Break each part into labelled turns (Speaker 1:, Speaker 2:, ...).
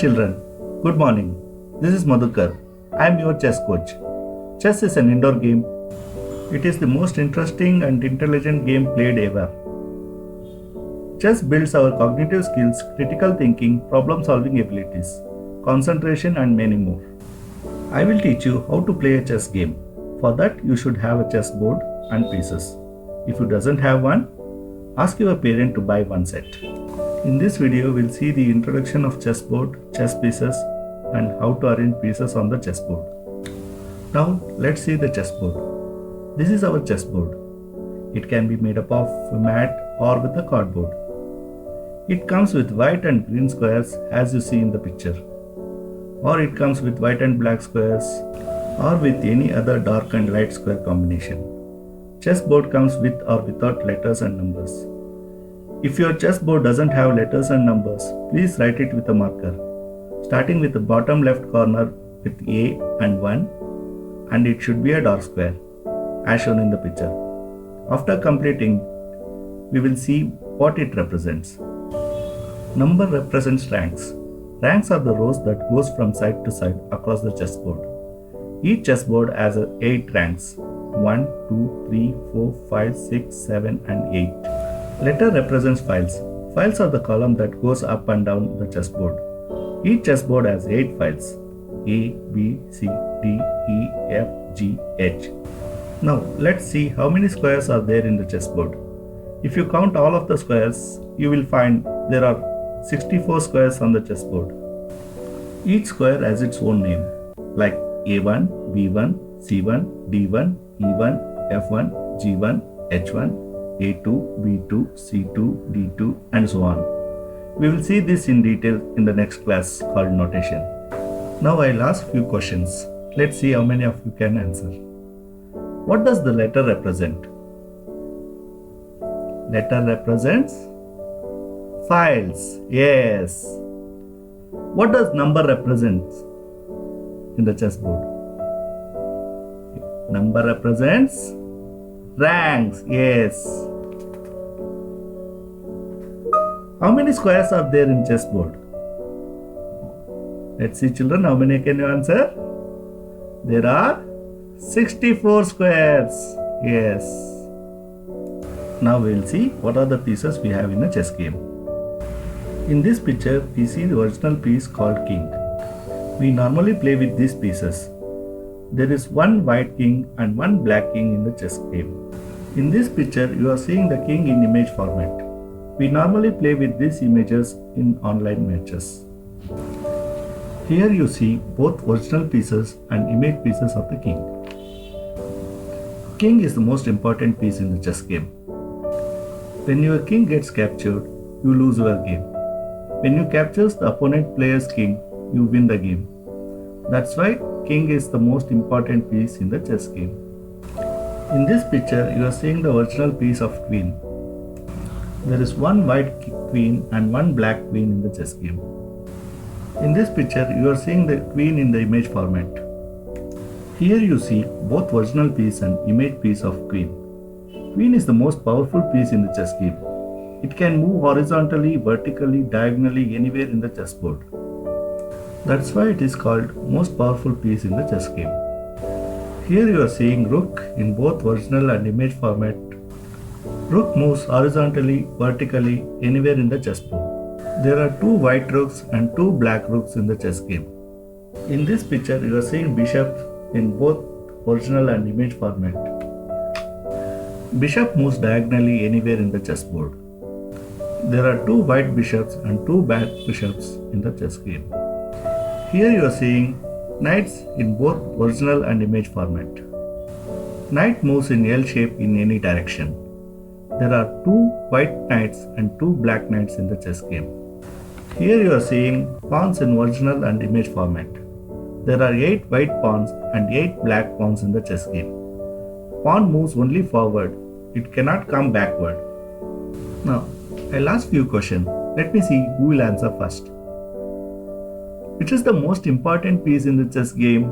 Speaker 1: children, good morning. This is Madhukar. I am your chess coach. Chess is an indoor game. It is the most interesting and intelligent game played ever. Chess builds our cognitive skills, critical thinking, problem solving abilities, concentration, and many more. I will teach you how to play a chess game. For that, you should have a chess board and pieces. If you doesn't have one, ask your parent to buy one set. In this video, we'll see the introduction of chessboard, chess pieces, and how to arrange pieces on the chessboard. Now, let's see the chessboard. This is our chessboard. It can be made up of a mat or with a cardboard. It comes with white and green squares as you see in the picture. Or it comes with white and black squares or with any other dark and light square combination. Chessboard comes with or without letters and numbers. If your chessboard doesn't have letters and numbers, please write it with a marker. Starting with the bottom left corner with A and 1, and it should be a dark square as shown in the picture. After completing, we will see what it represents. Number represents ranks. Ranks are the rows that goes from side to side across the chessboard. Each chessboard has 8 ranks. 1, 2, 3, 4, 5, 6, 7 and 8. Letter represents files. Files are the column that goes up and down the chessboard. Each chessboard has 8 files. A, B, C, D, E, F, G, H. Now let's see how many squares are there in the chessboard. If you count all of the squares, you will find there are 64 squares on the chessboard. Each square has its own name, like A1, B1, C1, D1, E1, F1, G1, H1, A2, B2, C2, D2 and so on. We will see this in detail in the next class called notation. Now I'll ask few questions. Let's see how many of you can answer. What does the letter represent? Letter represents files. Yes. What does number represent in the chessboard? Number represents ranks. Yes. How many squares are there in chessboard? Let's see children, how many can you answer? There are 64 squares. Yes. Now we will see what are the pieces we have in a chess game. In this picture, we see the original piece called king. We normally play with these pieces. There is one white king and one black king in the chess game. In this picture, you are seeing the king in image format. We normally play with these images in online matches. Here you see both original pieces and image pieces of the king. King is the most important piece in the chess game. When your king gets captured, you lose your game. When you capture the opponent player's king, you win the game. That's why king is the most important piece in the chess game. In this picture, you are seeing the original piece of queen. There is one white queen and one black queen in the chess game. In this picture, you are seeing the queen in the image format. Here you see both original piece and image piece of queen. Queen is the most powerful piece in the chess game. It can move horizontally, vertically, diagonally, anywhere in the chessboard. That's why it is called most powerful piece in the chess game. Here you are seeing rook in both original and image format. Rook moves horizontally, vertically, anywhere in the chessboard. There are 2 white rooks and 2 black rooks in the chess game. In this picture, you are seeing bishop in both original and image format. Bishop moves diagonally anywhere in the chessboard. There are 2 white bishops and 2 black bishops in the chess game. Here you are seeing knights in both original and image format. Knight moves in L shape in any direction. There are 2 white knights and 2 black knights in the chess game. Here you are seeing pawns in original and image format. There are 8 white pawns and 8 black pawns in the chess game. Pawn moves only forward. It cannot come backward. Now, I'll ask few questions. Let me see who will answer first. Which is the most important piece in the chess game?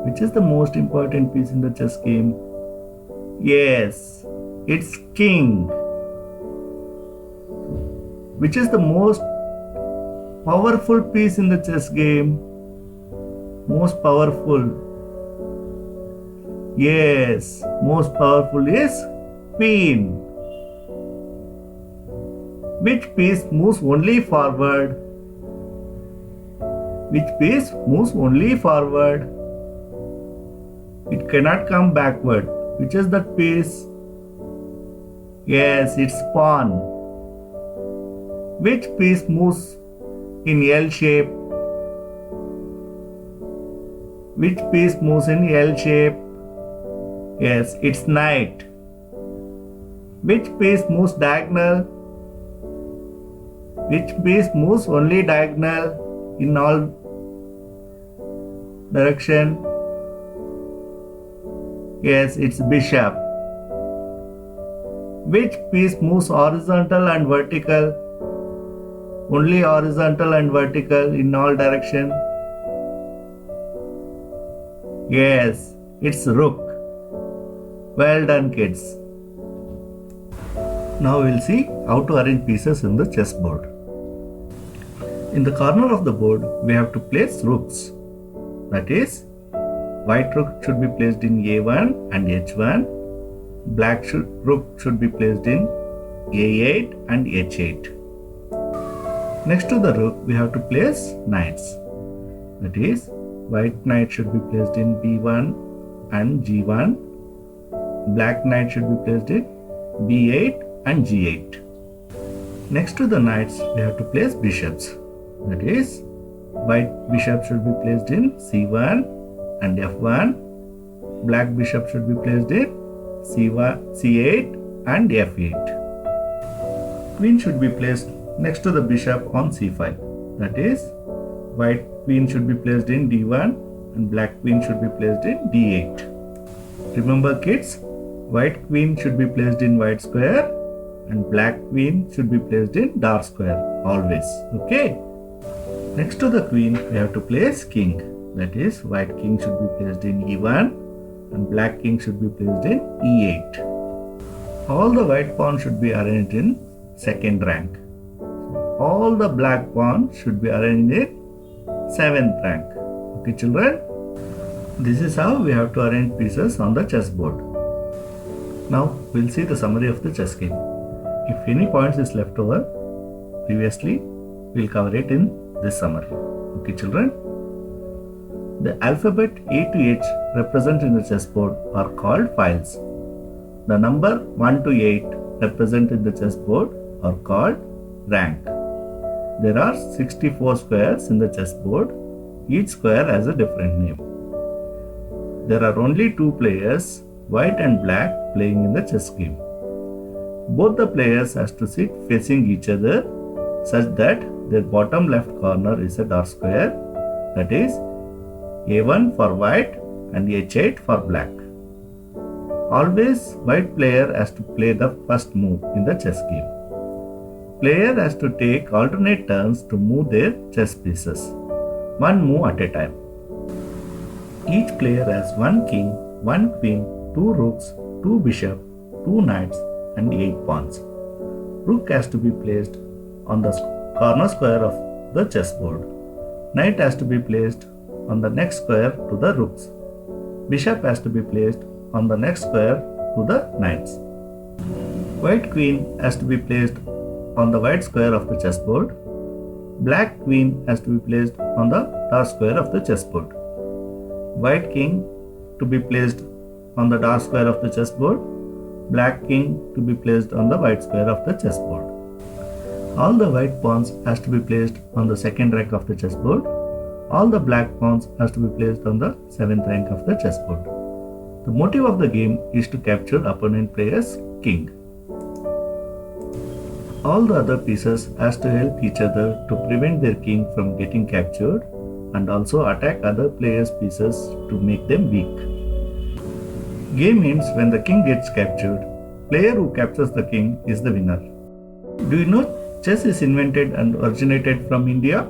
Speaker 1: Which is the most important piece in the chess game? Yes, it's king. Which is the most powerful piece in the chess game? Most powerful. Yes, most powerful is queen. Which piece moves only forward? Which piece moves only forward? It cannot come backward. Which is that piece? Yes, it's pawn. Which piece moves in L shape? Which piece moves in L shape? Yes, it's knight. Which piece moves diagonal? Which piece moves only diagonal in all direction? Yes, it's bishop. Which piece moves horizontal and vertical? Only horizontal and vertical in all direction? Yes, it's rook. Well done, kids. Now we'll see how to arrange pieces in the chessboard. In the corner of the board, we have to place rooks. That is, white rook should be placed in A1 and H1. Black rook should be placed in A8 and H8. Next to the rook, we have to place knights. That is, white knight should be placed in B1 and G1. Black knight should be placed in B8 and G8. Next to the knights, we have to place bishops. That is, white bishop should be placed in C1 and F1. Black bishop should be placed in C8 and F8. Queen should be placed next to the bishop on C5. That is, white queen should be placed in D1 and black queen should be placed in D8. Remember, kids, white queen should be placed in white square and black queen should be placed in dark square always. Okay. Next to the queen, we have to place king. That is, white king should be placed in E1 and black king should be placed in E8. All the white pawns should be arranged in second rank. All the black pawns should be arranged in 7th rank. Okay, children? This is how we have to arrange pieces on the chessboard. Now, we'll see the summary of the chess game. If any points is left over previously, we'll cover it in this summary. Okay, children? The alphabet A to H represented in the chessboard are called files. The number 1 to 8 represented in the chessboard are called rank. There are 64 squares in the chessboard. Each square has a different name. There are only 2 players, white and black, playing in the chess game. Both the players has to sit facing each other such that their bottom left corner is a dark square, that is A1 for white and H8 for black. Always white player has to play the first move in the chess game. Player has to take alternate turns to move their chess pieces, one move at a time. Each player has 1 king, 1 queen, 2 rooks, 2 bishops, 2 knights and 8 pawns. Rook has to be placed on the corner square of the chessboard. Knight has to be placed on the next square to the rooks. Bishop has to be placed on the next square to the knights. White queen has to be placed on the white square of the chessboard. Black queen has to be placed on the dark square of the chessboard. White king to be placed on the dark square of the chessboard. Black king to be placed on the white square of the chessboard. All the white pawns has to be placed on the second rank of the chessboard. All the black pawns has to be placed on the 7th rank of the chessboard. The motive of the game is to capture opponent player's king. All the other pieces has to help each other to prevent their king from getting captured and also attack other players' pieces to make them weak. Game ends when the king gets captured. Player who captures the king is the winner. Do you know chess is invented and originated from India?